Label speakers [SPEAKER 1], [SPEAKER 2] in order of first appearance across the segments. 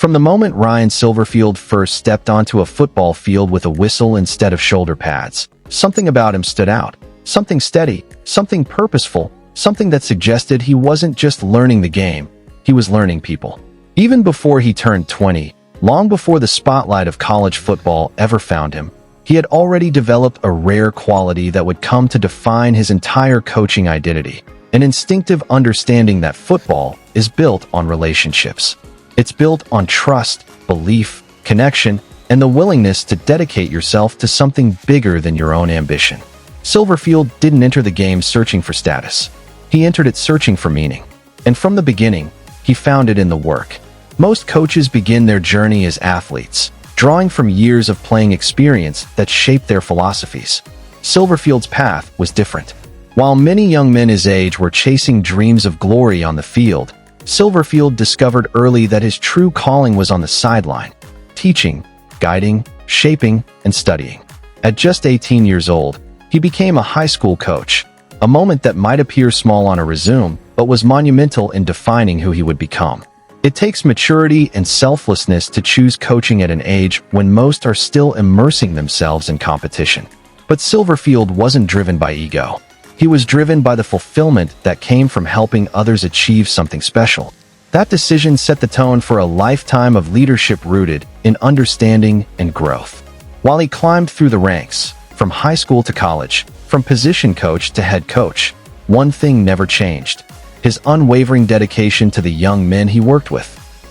[SPEAKER 1] From the moment Ryan Silverfield first stepped onto a football field with a whistle instead of shoulder pads, something about him stood out. Something steady, something purposeful, something that suggested he wasn't just learning the game, he was learning people. Even before he turned 20, long before the spotlight of college football ever found him, he had already developed a rare quality that would come to define his entire coaching identity, an instinctive understanding that football is built on relationships. It's built on trust, belief, connection, and the willingness to dedicate yourself to something bigger than your own ambition. Silverfield didn't enter the game searching for status. He entered it searching for meaning. And from the beginning, he found it in the work. Most coaches begin their journey as athletes, drawing from years of playing experience that shaped their philosophies. Silverfield's path was different. While many young men his age were chasing dreams of glory on the field, Silverfield discovered early that his true calling was on the sideline, teaching, guiding, shaping, and studying. At just 18 years old, he became a high school coach, a moment that might appear small on a resume, but was monumental in defining who he would become. It takes maturity and selflessness to choose coaching at an age when most are still immersing themselves in competition. But Silverfield wasn't driven by ego. He was driven by the fulfillment that came from helping others achieve something special. That decision set the tone for a lifetime of leadership rooted in understanding and growth. While he climbed through the ranks, from high school to college, from position coach to head coach, one thing never changed: his unwavering dedication to the young men he worked with.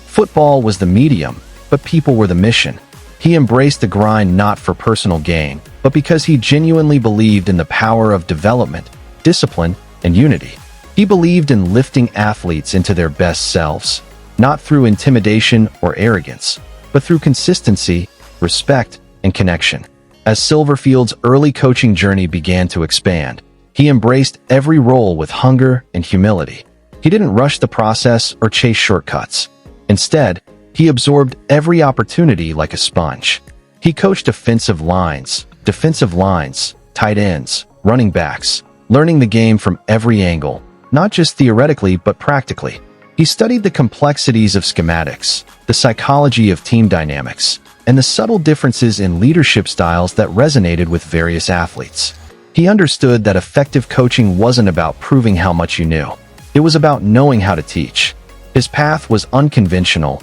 [SPEAKER 1] Football was the medium, but people were the mission. He embraced the grind not for personal gain, but because he genuinely believed in the power of development, discipline, and unity. He believed in lifting athletes into their best selves, not through intimidation or arrogance, but through consistency, respect, and connection. As Silverfield's early coaching journey began to expand, he embraced every role with hunger and humility. He didn't rush the process or chase shortcuts. Instead, he absorbed every opportunity like a sponge. He coached offensive lines, defensive lines, tight ends, running backs, learning the game from every angle, not just theoretically but practically. He studied the complexities of schematics, the psychology of team dynamics, and the subtle differences in leadership styles that resonated with various athletes. He understood that effective coaching wasn't about proving how much you knew. It was about knowing how to teach. His path was unconventional,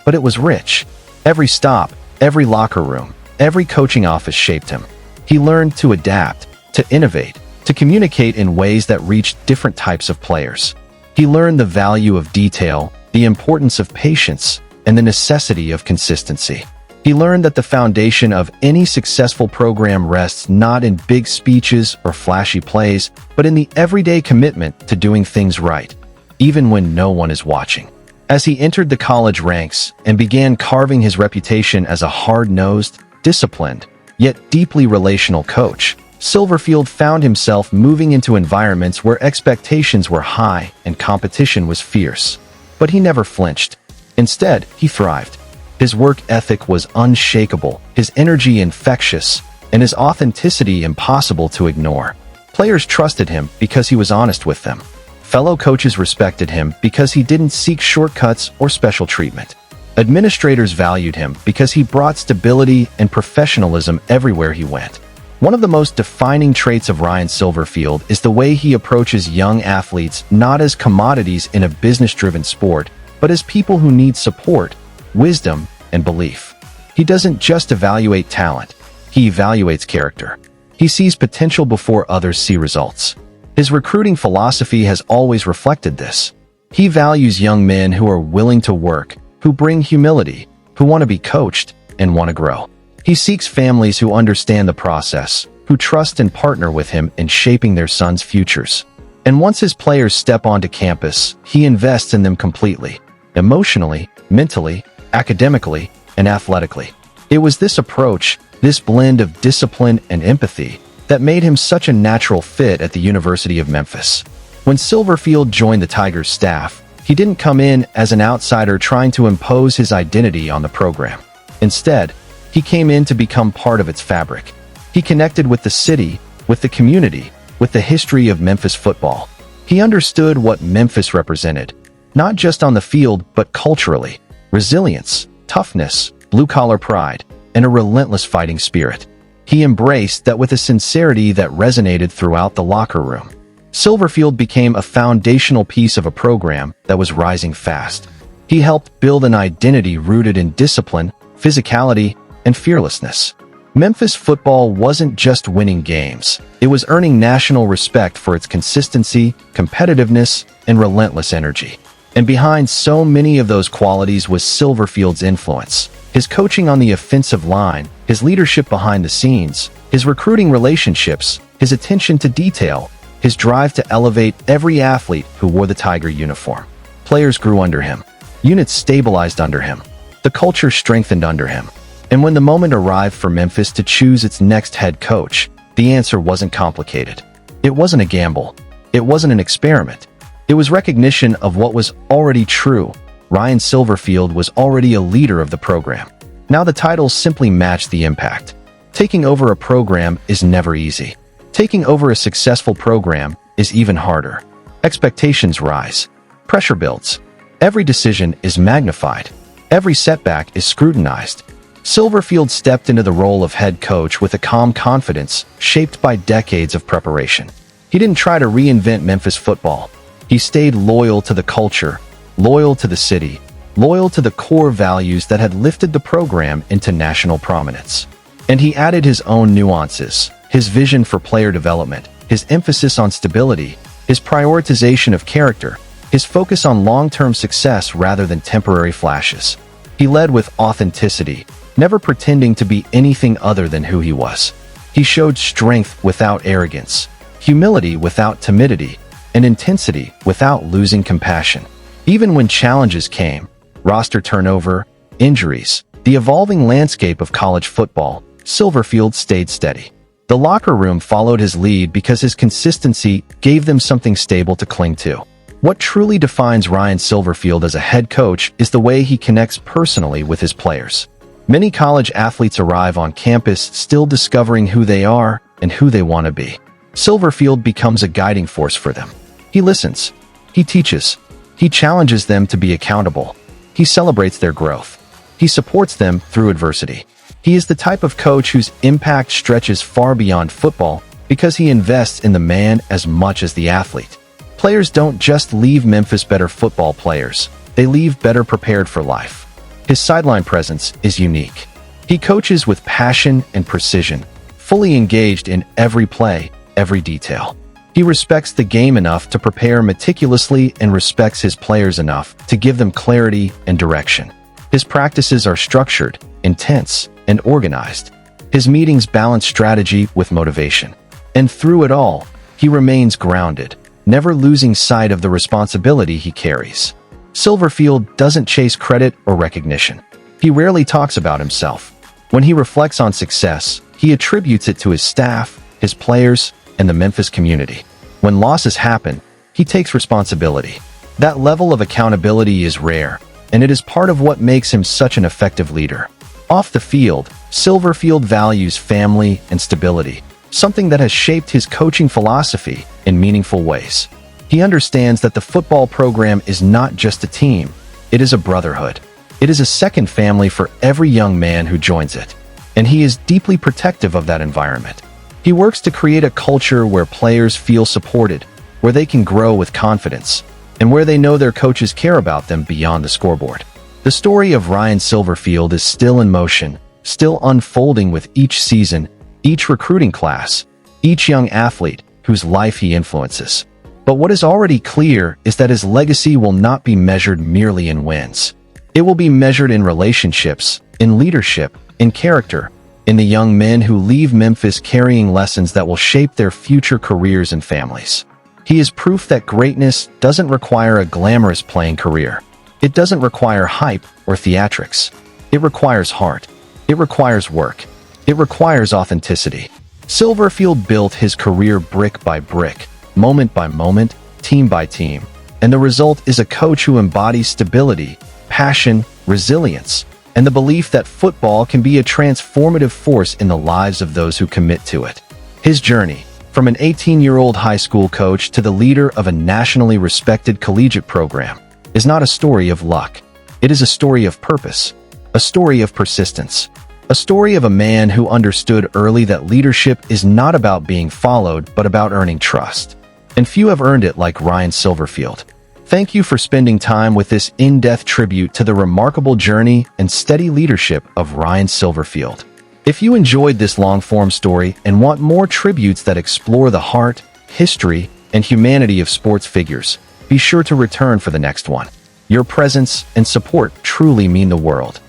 [SPEAKER 1] but it was rich. Every stop, every locker room, every coaching office shaped him. He learned to adapt, to innovate, to communicate in ways that reached different types of players. He learned the value of detail, the importance of patience, and the necessity of consistency. He learned that the foundation of any successful program rests not in big speeches or flashy plays, but in the everyday commitment to doing things right, even when no one is watching. As he entered the college ranks and began carving his reputation as a hard-nosed, disciplined, yet deeply relational coach, Silverfield found himself moving into environments where expectations were high and competition was fierce. But he never flinched. Instead, he thrived. His work ethic was unshakable, his energy infectious, and his authenticity impossible to ignore. Players trusted him because he was honest with them. Fellow coaches respected him because he didn't seek shortcuts or special treatment. Administrators valued him because he brought stability and professionalism everywhere he went. One of the most defining traits of Ryan Silverfield is the way he approaches young athletes not as commodities in a business-driven sport, but as people who need support, wisdom, and belief. He doesn't just evaluate talent, he evaluates character. He sees potential before others see results. His recruiting philosophy has always reflected this. He values young men who are willing to work, who bring humility, who want to be coached, and want to grow. He seeks families who understand the process, who trust and partner with him in shaping their sons' futures. And once his players step onto campus, he invests in them completely, emotionally, mentally, academically, and athletically. It was this approach, this blend of discipline and empathy, that made him such a natural fit at the University of Memphis. When Silverfield joined the Tigers staff, he didn't come in as an outsider trying to impose his identity on the program. Instead, he came in to become part of its fabric. He connected with the city, with the community, with the history of Memphis football. He understood what Memphis represented, not just on the field, but culturally. resilience, toughness, blue-collar pride, and a relentless fighting spirit. He embraced that with a sincerity that resonated throughout the locker room. Silverfield became a foundational piece of a program that was rising fast. He helped build an identity rooted in discipline, physicality, and fearlessness. Memphis football wasn't just winning games. It was earning national respect for its consistency, competitiveness, and relentless energy. And behind so many of those qualities was Silverfield's influence. His coaching on the offensive line, his leadership behind the scenes, his recruiting relationships, his attention to detail, his drive to elevate every athlete who wore the Tiger uniform. Players grew under him. Units stabilized under him. The culture strengthened under him. And when the moment arrived for Memphis to choose its next head coach, the answer wasn't complicated. It wasn't a gamble. It wasn't an experiment. It was recognition of what was already true. Ryan Silverfield was already a leader of the program. Now the titles simply matched the impact. Taking over a program is never easy. Taking over a successful program is even harder. Expectations rise. Pressure builds. Every decision is magnified. Every setback is scrutinized. Silverfield stepped into the role of head coach with a calm confidence shaped by decades of preparation. He didn't try to reinvent Memphis football. He stayed loyal to the culture, loyal to the city, loyal to the core values that had lifted the program into national prominence. And he added his own nuances, his vision for player development, his emphasis on stability, his prioritization of character, his focus on long-term success rather than temporary flashes. He led with authenticity, never pretending to be anything other than who he was. He showed strength without arrogance, humility without timidity, and intensity without losing compassion. Even when challenges came, roster turnover, injuries, the evolving landscape of college football, Silverfield stayed steady. The locker room followed his lead because his consistency gave them something stable to cling to. What truly defines Ryan Silverfield as a head coach is the way he connects personally with his players. Many college athletes arrive on campus still discovering who they are and who they want to be. Silverfield becomes a guiding force for them. He listens. He teaches. He challenges them to be accountable. He celebrates their growth. He supports them through adversity. He is the type of coach whose impact stretches far beyond football because he invests in the man as much as the athlete. Players don't just leave Memphis better football players. They leave better prepared for life. His sideline presence is unique. He coaches with passion and precision, fully engaged in every play, every detail. He respects the game enough to prepare meticulously and respects his players enough to give them clarity and direction. His practices are structured, intense, and organized. His meetings balance strategy with motivation. And through it all, he remains grounded, never losing sight of the responsibility he carries. Silverfield doesn't chase credit or recognition. He rarely talks about himself. When he reflects on success, he attributes it to his staff, his players, and the Memphis community. When losses happen, he takes responsibility. That level of accountability is rare, and it is part of what makes him such an effective leader. Off the field, Silverfield values family and stability, something that has shaped his coaching philosophy in meaningful ways. He understands that the football program is not just a team, it is a brotherhood. It is a second family for every young man who joins it, and he is deeply protective of that environment. He works to create a culture where players feel supported, where they can grow with confidence, and where they know their coaches care about them beyond the scoreboard. The story of Ryan Silverfield is still in motion, still unfolding with each season, each recruiting class, each young athlete whose life he influences. But what is already clear is that his legacy will not be measured merely in wins. It will be measured in relationships, in leadership, in character, in the young men who leave Memphis carrying lessons that will shape their future careers and families. He is proof that greatness doesn't require a glamorous playing career. It doesn't require hype or theatrics. It requires heart. It requires work. It requires authenticity. Silverfield built his career brick by brick, moment by moment, team by team. And the result is a coach who embodies stability, passion, resilience, and the belief that football can be a transformative force in the lives of those who commit to it. His journey, from an 18-year-old high school coach to the leader of a nationally respected collegiate program, is not a story of luck. It is a story of purpose, a story of persistence, a story of a man who understood early that leadership is not about being followed, but about earning trust. And few have earned it like Ryan Silverfield. Thank you for spending time with this in-depth tribute to the remarkable journey and steady leadership of Ryan Silverfield. If you enjoyed this long-form story and want more tributes that explore the heart, history, and humanity of sports figures, be sure to return for the next one. Your presence and support truly mean the world.